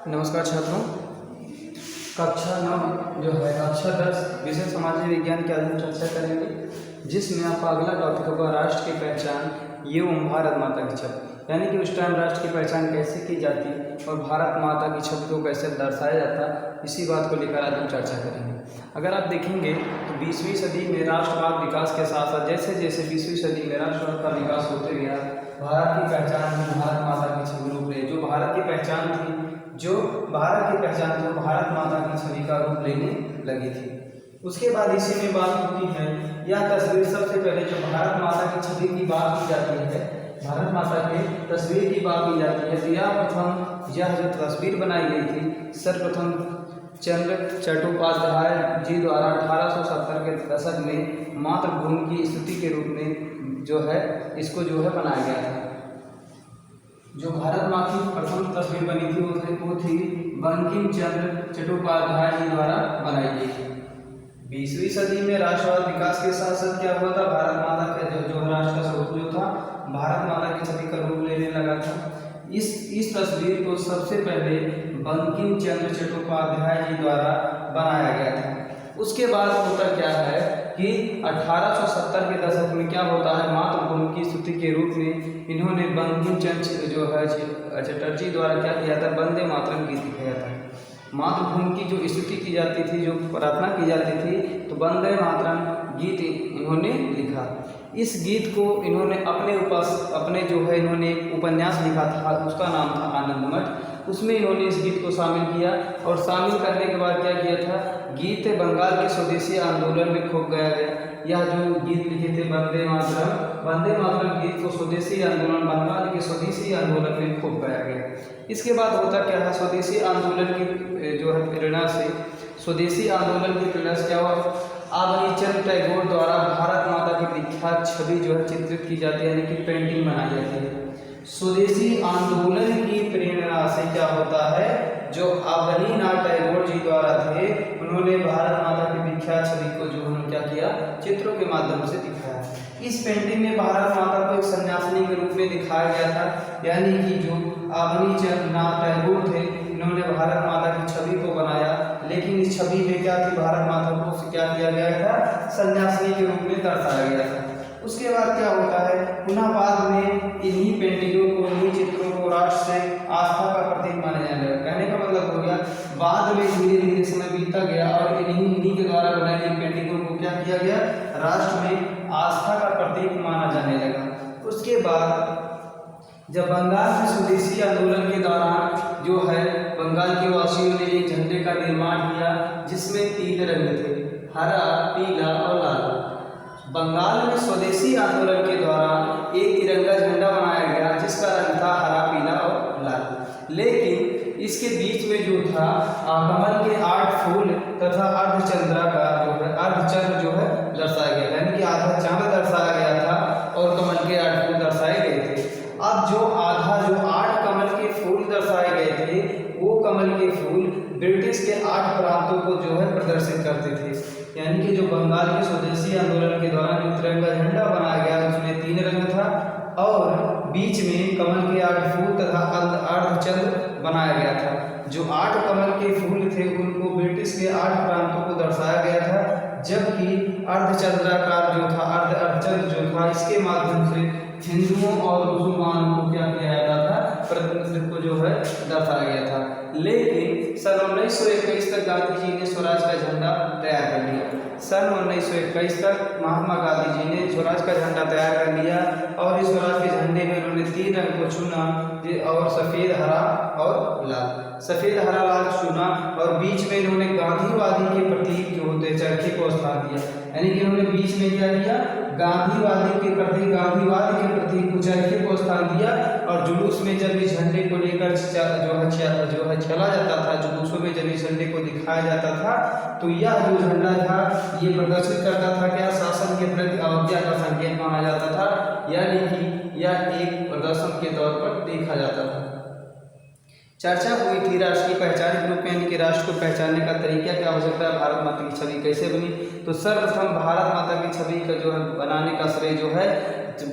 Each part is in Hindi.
नमस्कार छात्रों। कक्षा 9 जो है कक्षा 10 विषय सामाजिक विज्ञान की आज हम चर्चा करेंगे, जिसमें आपका अगला टॉपिक होगा राष्ट्र की पहचान एवं भारत माता की छवि। यानी कि उस टाइम राष्ट्र की पहचान कैसे की जाती और भारत माता की छवि को कैसे दर्शाया जाता, इसी बात को लेकर आज हम चर्चा करेंगे। अगर आप देखेंगे तो 20वीं सदी में राष्ट्रवाद विकास के साथ साथ जैसे जैसे 20वीं सदी में राष्ट्रवाद का विकास होते गया, भारत की पहचान भारत माता की छवि रूप ले जो भारत की पहचान थी भारत माता की छवि का रूप लेने लगी थी। उसके बाद इसी में बात होती है, यह तस्वीर सबसे पहले जो भारत माता की छवि की बात की जाती है, भारत माता के तस्वीर की बात की जाती है, तो यह जो तस्वीर बनाई गई थी सर्वप्रथम चंद्र चट्टोपाध्याय जी द्वारा 1870 के दशक में मातृभूमि की स्तुति के रूप में जो है इसको जो है बनाया गया था। जो भारत माँ की प्रथम तस्वीर बनी थी वो थी बंकिम चंद्र चट्टोपाध्याय जी द्वारा बनाई गई थी। 20वीं सदी में राष्ट्रवाद विकास के साथ साथ क्या हुआ था, भारत माता का जो राष्ट्र का स्वरूप जो था भारत माता की छवि का रूप लेने लगा था। इस तस्वीर को सबसे पहले बंकिम चंद्र चट्टोपाध्याय जी द्वारा बनाया गया था। उसके बाद होता क्या है कि 1870 के दशक में क्या होता है, मातृभूमि की स्तुति के रूप में इन्होंने बंकिम चंद्र जो है चटर्जी द्वारा क्या किया था, वंदे मातरम गीत लिखाया था। मातृभूमि की जो स्तुति की जाती थी, जो प्रार्थना की जाती थी, तो वंदे मातरम गीत इन्होंने लिखा। इस गीत को इन्होंने अपने जो है इन्होंने उपन्यास लिखा था, उसका नाम था आनंद मठ। उसमें इन्होंने इस गीत को शामिल किया और शामिल करने के बाद क्या किया था, गीत बंगाल के स्वदेशी आंदोलन में खूब गाया गया। यह जो गीत लिखे थे वंदे मातरम गीत को स्वदेशी आंदोलन, बंगाल के स्वदेशी आंदोलन में खूब गाया गया। इसके बाद होता क्या है, स्वदेशी आंदोलन की जो है प्रेरणा से क्या हुआ, आबनीचंद टैगोर द्वारा भारत माता की विख्यात छवि जो है चित्रित की जाती है, यानी कि पेंटिंग बनाई जाती है। स्वदेशी आंदोलन की प्रेरणा से क्या होता है, जो अबनीनाथ टैगोर जी द्वारा थे, उन्होंने भारत माता की विख्यात छवि को जो उन्होंने क्या किया, चित्रों के माध्यम से दिखाया। इस पेंटिंग में भारत माता को एक सन्यासिनी के रूप में दिखाया गया था, यानी कि जो अबनीचंद नाथ टैगोर थे, इन्होंने भारत माता की छवि को बनाया, लेकिन इस छवि में क्या थी, भारत माता को क्या किया गया था, सन्यासिनी के रूप में दर्शाया गया था। उसके बाद क्या होता है, पुनः बाद में इन्हीं पेंटिंगों को, इन्हीं चित्रों को राष्ट्र से आस्था का प्रतीक माना जाने लगा। कहने का मतलब हो गया, बाद में धीरे धीरे समय बीतता गया और इन्हीं के द्वारा बनाई गई पेंटिंगों को क्या किया गया, राष्ट्र में आस्था का प्रतीक माना जाने लगा। उसके बाद जब बंगाल के स्वदेशी आंदोलन के दौरान जो है बंगाल के वासियों ने एक झंडे का निर्माण किया, जिसमें 3 रंग थे, हरा, पीला और लाल। बंगाल में स्वदेशी आंदोलन के दौरान एक तिरंगा झंडा बनाया गया, जिसका रंग था हरा, पीला और लाल। लेकिन इसके बीच में जो था कमल के 8 फूल तथा अर्धचंद्र जो है दर्शाया गया, यानी कि आधा चांद दर्शाया गया था और कमल के 8 फूल दर्शाए गए थे। अब जो 8 कमल के फूल दर्शाए गए थे, वो कमल के फूल ब्रिटिश के 8 प्रांतों को जो है प्रदर्शित करते थे। यानी कि जो बंगाल के स्वदेशी आंदोलन के दौरान जो तिरंगा झंडा बनाया गया, उसमें 3 रंग था और बीच में कमल के 8 फूल तथा अर्धचंद्र बनाया गया था। जो 8 कमल के फूल थे उनको ब्रिटिश के 8 प्रांतों को दर्शाया गया था, जबकि अर्धचंद्राकार जो था, अर्धचंद्र जो था, इसके माध्यम से हिंदुओं और मुसलमानों को क्या किया जाता था, प्रतिनिधित्व को जो है दर्शाया गया था। लेकिन सन 1921 तक गांधी जी ने स्वराज का झंडा तैयार कर लिया। सन 1921 तक महात्मा गांधी जी ने स्वराज का झंडा तैयार कर लिया और इस स्वराज के झंडे में उन्होंने 3 रंग को चुना और सफ़ेद, हरा और लाल। सफ़ेद, हरा, लाल चुना और बीच में इन्होंने गांधीवादी के प्रतीक जो होते चरखे को स्थान दिया। यानी कि इन्होंने बीच में क्या किया, गांधीवाद के प्रतीक को चरखे को स्थान दिया और जुलूस में जब इस झंडे को लेकर जो है चला जाता था, जुलूसों में जब इस झंडे को दिखाया जाता था, तो यह जो झंडा था ये प्रदर्शित करता था क्या, शासन के प्रति अवज्ञा का संकेत माना जाता था, यानी कि यह एक प्रदर्शन के तौर पर देखा जाता था। चर्चा हुई थी राष्ट्र की पहचान के रूप में, यानी कि राष्ट्र को पहचानने का तरीका क्या हो सकता है, भारत माता की छवि कैसे बनी। तो सर्वप्रथम भारत माता की छवि का जो है बनाने का श्रेय जो है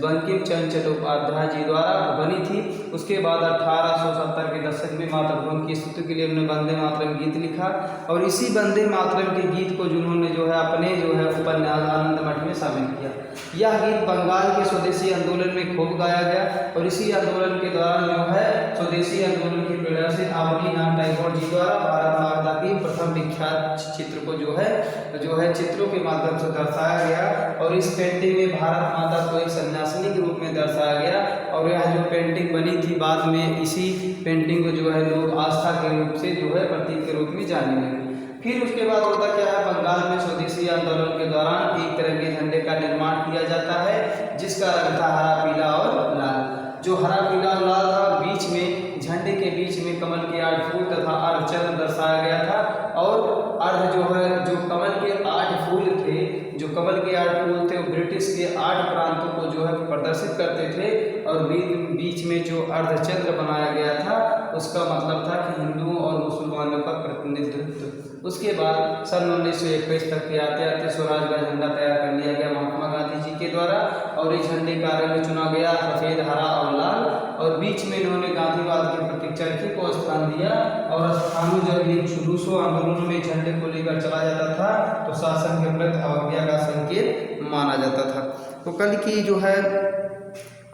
बंकिम चंद्र चट्टोपाध्याय जी द्वारा बनी थी। उसके बाद 1870 के दशक में मातृभूमि की स्तुति के लिए उन्होंने वंदे मातरम गीत लिखा और इसी वंदे मातरम के गीत को जिन्होंने जो है अपने जो है उपन्यास आनंद मठ में शामिल किया। यह गीत बंगाल के स्वदेशी आंदोलन में खूब गाया गया और इसी आंदोलन के दौरान जो है स्वदेशी आंदोलन की प्रेरणा से अवनीनाथ टैगोर जी द्वारा भारत माता की प्रथम विख्यात चित्र को जो है चित्रों के माध्यम से दर्शाया गया और इस पेंटिंग में भारत माता को एक सन्यासिनी के रूप में दर्शाया गया और यह जो पेंटिंग बनी थी बाद में इसी पेंटिंग को जो है लोग आस्था के रूप से जो है प्रतीक के रूप में जानने लगे। फिर उसके बाद होता क्या है, बंगाल में स्वदेशी आंदोलन के दौरान एक तिरंगे झंडे का निर्माण किया जाता है जिसका रंग था हरा पीला और लाल। जो हरा पीला और लाल था, बीच में झंडे के बीच में कमल के 8 फूल तथा अर्धचंद्र दर्शाया गया था और अर्ध जो है जो कमल के 8 फूल थे, जो कमल के 8 फूल थे वो ब्रिटिश के 8 प्रांतों को जो है प्रदर्शित करते थे और बीच में जो अर्धचंद्र बनाया गया था उसका मतलब था कि हिंदुओं और मुसलमानों का प्रतिनिधित्व। उसके बाद सन 1921 तक के आते आते स्वराज का झंडा तैयार कर लिया गया महात्मा गांधी जी के द्वारा और इस झंडे का रंग चुना गया सफ़ेद, हरा और लाल और बीच में इन्होंने गांधीवाद के प्रतीक चरखे को स्थान दिया और स्थानों जब इन जुलूसों आंदोलनों में झंडे को लेकर चला जाता था तो शासन के प्रति अवज्ञा का संकेत माना जाता था। तो कल की जो है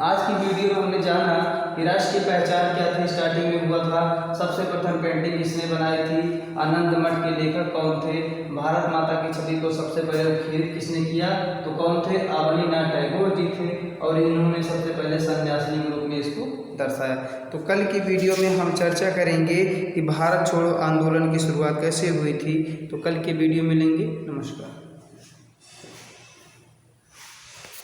आज की वीडियो में हमने जाना कि राष्ट्र की पहचान क्या थी, स्टार्टिंग में हुआ था सबसे प्रथम पेंटिंग किसने बनाई थी, आनंद मठ के लेखक कौन थे, भारत माता की छवि को सबसे पहले खरीद किसने किया तो कौन थे, अवनीनाथ टैगोर जी थे और इन्होंने सबसे पहले सन्यासिनी के रूप में इसको दर्शाया। तो कल की वीडियो में हम चर्चा करेंगे कि भारत छोड़ो आंदोलन की शुरुआत कैसे हुई थी। तो कल के वीडियो में मिलेंगे। नमस्कार।